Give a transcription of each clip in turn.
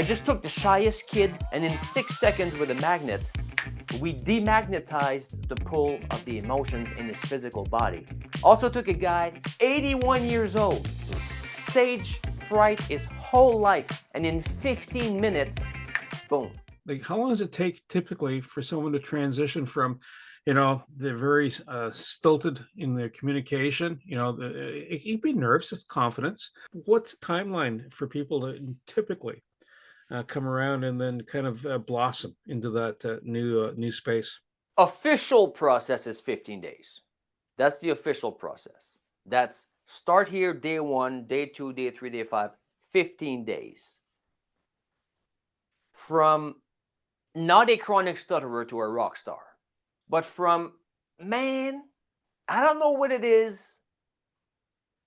I just took the shyest kid, and in 6 seconds with a magnet, we demagnetized the pull of the emotions in his physical body. Also took a guy, 81 years old, stage fright his whole life, and in 15 minutes, boom. Like, how long does it take typically for someone to transition from, they're very stilted in their communication? It can be nerves, it's confidence. What's the timeline for people to typically come around and then kind of blossom into that new space? Official process is 15 days. That's the official process. That's start here, day 1, day 2, day 3, day 5, 15 days. From not a chronic stutterer to a rock star, but from, man, I don't know what it is.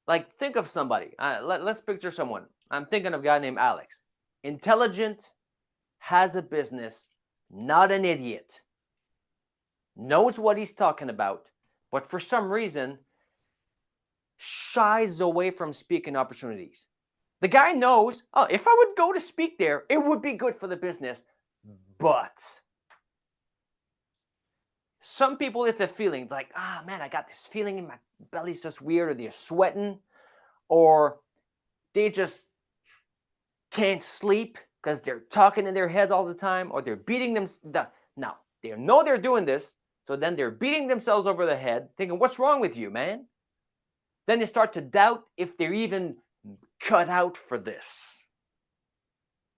Like, think of somebody. Let's picture someone. I'm thinking of a guy named Alex. Intelligent, has a business, not an idiot, knows what he's talking about, but for some reason shies away from speaking opportunities. The guy knows, oh, if I would go to speak there, it would be good for the business. But some people, it's a feeling like, man, I got this feeling in my belly's just weird, or they're sweating, or they just can't sleep because they're talking in their head all the time, or they're beating them. Now, they know they're doing this, so then they're beating themselves over the head, thinking, what's wrong with you, man? Then they start to doubt if they're even cut out for this.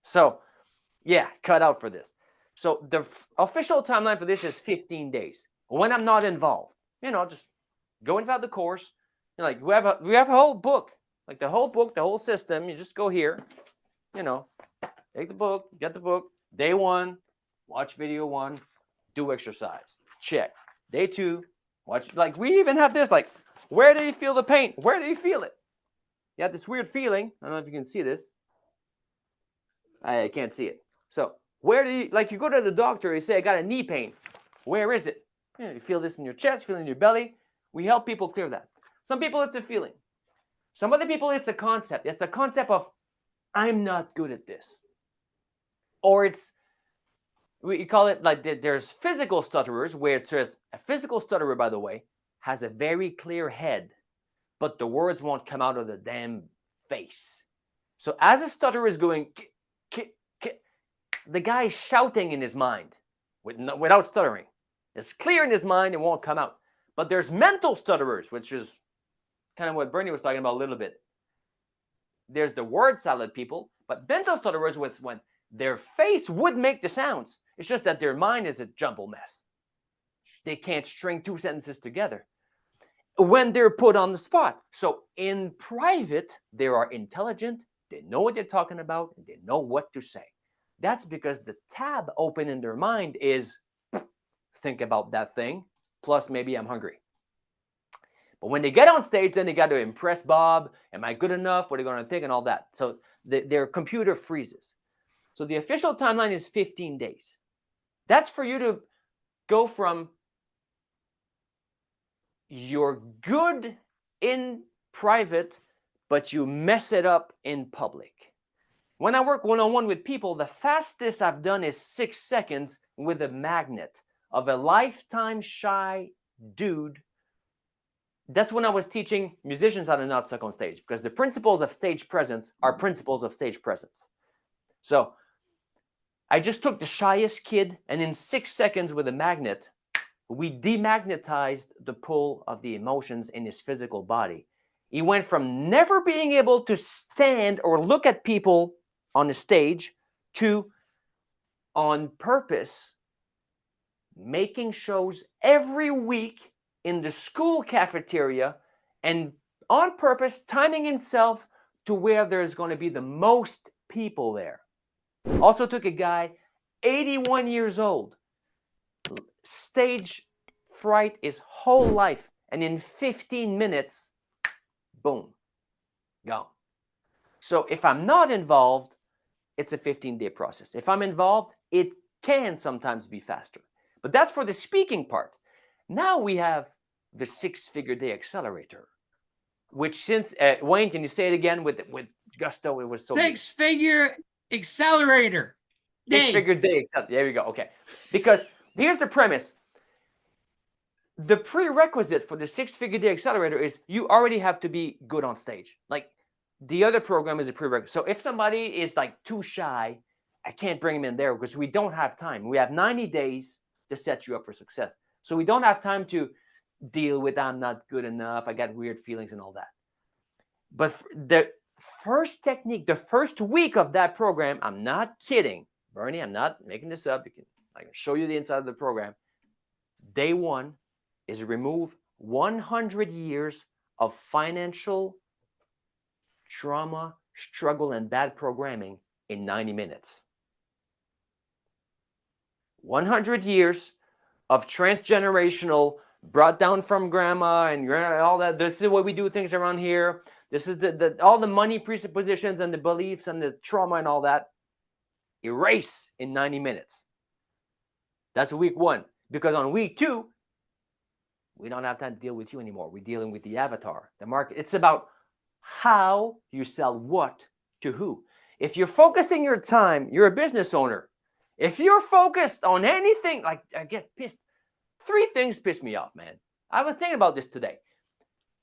So, yeah, cut out for this. So the official timeline for this is 15 days. When I'm not involved, just go inside the course. Like, we have a whole book, like the whole book, the whole system. You just go here, take the book, get the book. Day 1, watch video 1, do exercise. Check. Day 2, watch. Like, we even have this, like, where do you feel the pain? Where do you feel it? You have this weird feeling. I don't know if you can see this. I can't see it. So where do you, like, you go to the doctor, you say, I got a knee pain. Where is it? You feel this in your chest, feel it in your belly. We help people clear that. Some people, it's a feeling. Some other people, it's a concept. It's a concept of, I'm not good at this. Or we call it, like, there's physical stutterers, where it says, a physical stutterer, by the way, has a very clear head, but the words won't come out of the damn face. So as a stutterer is going, the guy is shouting in his mind without stuttering. It's clear in his mind, it won't come out. But there's mental stutterers, which is kind of what Bernie was talking about a little bit. There's the word salad people, but mental stutterers, when their face would make the sounds, it's just that their mind is a jumble mess. They can't string 2 sentences together when they're put on the spot. So in private, they are intelligent, they know what they're talking about, and they know what to say. That's because the tab open in their mind is, think about that thing, plus maybe I'm hungry. But when they get on stage, then they got to impress Bob. Am I good enough? What are they going to think? And all that. So their computer freezes. So the official timeline is 15 days. That's for you to go from you're good in private, but you mess it up in public. When I work one-on-one with people, the fastest I've done is 6 seconds with a magnet of a lifetime shy dude. That's when I was teaching musicians how to not suck on stage, because the principles of stage presence are principles of stage presence. So I just took the shyest kid, and in 6 seconds with a magnet, we demagnetized the pull of the emotions in his physical body. He went from never being able to stand or look at people on the stage to, on purpose, making shows every week in the school cafeteria, and on purpose timing himself to where there's going to be the most people there. Also took a guy, 81 years old, stage fright his whole life, and in 15 minutes, boom, gone. So if I'm not involved, it's a 15-day process. If I'm involved, it can sometimes be faster. But that's for the speaking part. Now we have the 6-figure day accelerator, which, since Wayne, can you say it again with gusto? It was so 6-figure Accelerator. Six-figure day. There we go. Okay. Because here's the premise. The prerequisite for the six-figure day accelerator is you already have to be good on stage. Like the other program is a prerequisite. So if somebody is like too shy, I can't bring them in there because we don't have time. We have 90 days to set you up for success. So we don't have time to deal with I'm not good enough, I got weird feelings and all that. But the first technique, the first week of that program, I'm not kidding, Bernie, I'm not making this up. I can show you the inside of the program. Day one is remove 100 years of financial trauma, struggle, and bad programming in 90 minutes. 100 years of transgenerational brought down from grandma and all that. This is the way we do things around here. This is all the money presuppositions and the beliefs and the trauma and all that. Erase in 90 minutes. That's week one. Because on week two, we don't have time to deal with you anymore. We're dealing with the avatar, the market. It's about how you sell what to who. If you're focusing your time, you're a business owner. If you're focused on anything, like I get pissed. 3 things piss me off, man. I was thinking about this today.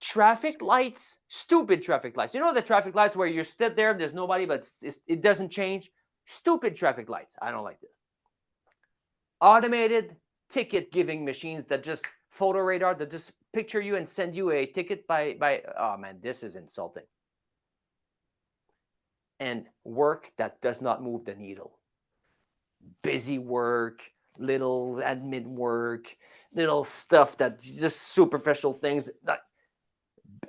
Traffic lights, stupid traffic lights. You know the traffic lights where you sit there, there's nobody, but it doesn't change? Stupid traffic lights. I don't like this. Automated ticket giving machines that just photo radar, that just picture you and send you a ticket by oh man, this is insulting. And work that does not move the needle. Busy work, little admin work, little stuff that's just superficial things.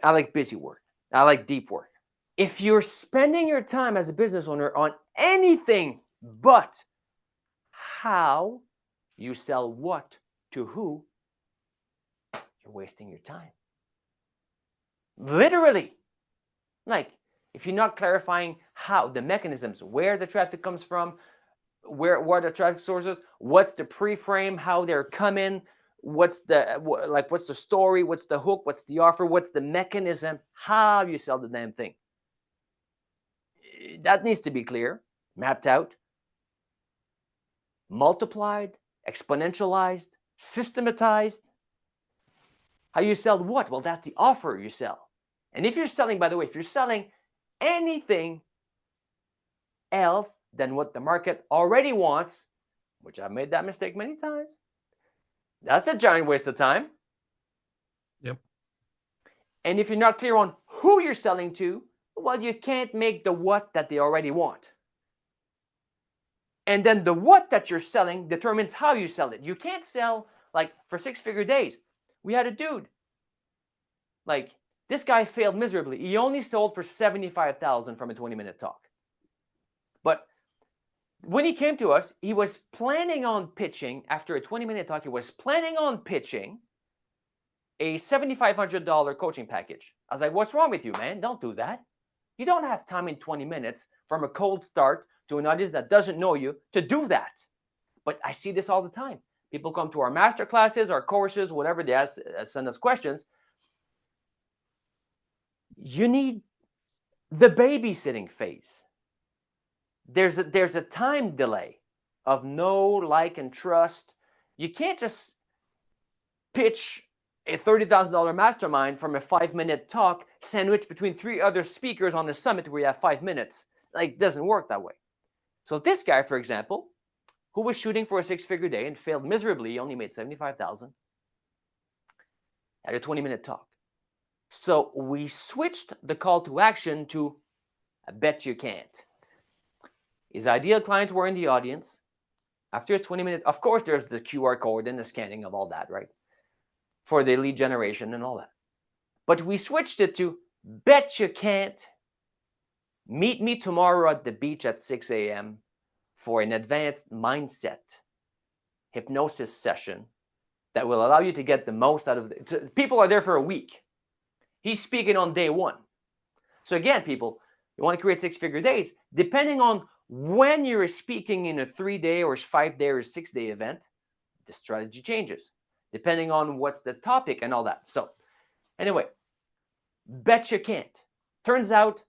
I like busy work. I like deep work. If you're spending your time as a business owner on anything but how you sell what to who, you're wasting your time. Literally. Like, if you're not clarifying how, the mechanisms, where the traffic comes from, where the traffic sources, what's the pre-frame, how they're coming, what's the story, what's the hook, what's the offer, what's the mechanism, how you sell the damn thing. That needs to be clear, mapped out, multiplied, exponentialized, systematized. How you sell what? Well, that's the offer you sell. And if you're selling, by the way, if you're selling anything else than what the market already wants, which I've made that mistake many times, that's a giant waste of time. Yep. And if you're not clear on who you're selling to, well, you can't make the what that they already want. And then the what that you're selling determines how you sell it. You can't sell, like, for 6-figure days. We had a dude, like, this guy failed miserably. He only sold for $75,000 from a 20-minute talk. But when he came to us, he was planning on pitching, after a 20-minute talk, he was planning on pitching a $7,500 coaching package. I was like, what's wrong with you, man? Don't do that. You don't have time in 20 minutes from a cold start to an audience that doesn't know you to do that. But I see this all the time. People come to our masterclasses, our courses, whatever they ask, send us questions. You need the babysitting phase. There's a time delay of know, like, and trust. You can't just pitch a $30,000 mastermind from a 5-minute talk sandwiched between 3 other speakers on the summit where you have 5 minutes. Like, it doesn't work that way. So this guy, for example, who was shooting for a 6-figure day and failed miserably, he only made $75,000 at a 20-minute talk. So we switched the call to action to, I bet you can't. His ideal clients were in the audience. After his 20 minutes, of course, there's the QR code and the scanning of all that, right? For the lead generation and all that. But we switched it to, bet you can't. Meet me tomorrow at the beach at 6 a.m. for an advanced mindset hypnosis session that will allow you to get the most out of it. People are there for a week. He's speaking on day one. So again, people, you want to create 6-figure days, depending on when you're speaking in a 3-day or 5-day or 6-day event, the strategy changes, depending on what's the topic and all that. So anyway, bet you can't. Turns out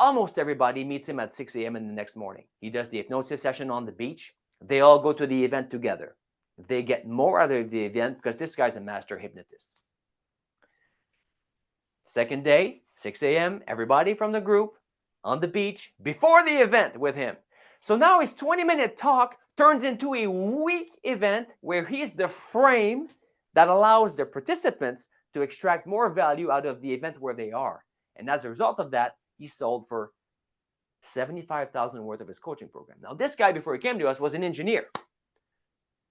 almost everybody meets him at 6 a.m. in the next morning. He does the hypnosis session on the beach. They all go to the event together. They get more out of the event because this guy's a master hypnotist. Second day, 6 a.m., everybody from the group on the beach before the event with him. So now his 20-minute talk turns into a week event where he's the frame that allows the participants to extract more value out of the event where they are. And as a result of that, he sold for $75,000 worth of his coaching program. Now, this guy, before he came to us, was an engineer.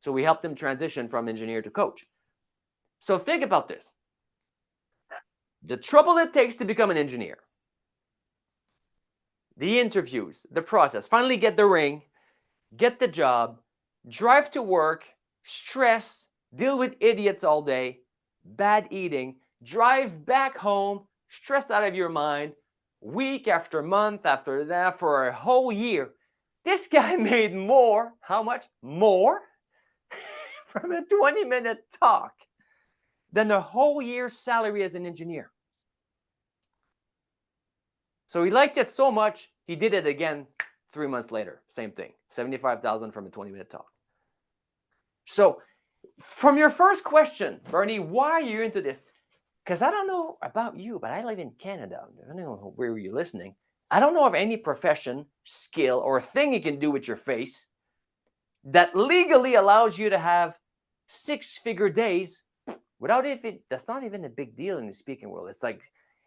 So we helped him transition from engineer to coach. So think about this. The trouble it takes to become an engineer, the interviews, the process, finally get the ring, get the job, drive to work, stress, deal with idiots all day, bad eating, drive back home, stressed out of your mind, week after month after that for a whole year. This guy made more, how much? More from a 20-minute talk than a whole year's salary as an engineer. So he liked it so much, he did it again 3 months later. Same thing, $75,000 from a 20-minute talk. So from your first question, Bernie, why are you into this? Because I don't know about you, but I live in Canada. I don't know where you're listening. I don't know of any profession, skill, or thing you can do with your face that legally allows you to have 6-figure days without it. That's not even a big deal in the speaking world. It's like,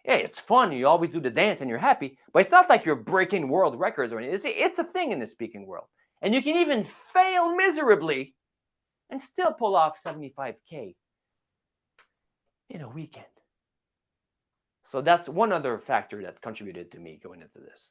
yeah, it's fun. You always do the dance and you're happy, but it's not like you're breaking world records or anything. It's a thing in the speaking world. And you can even fail miserably and still pull off 75K in a weekend. So that's one other factor that contributed to me going into this.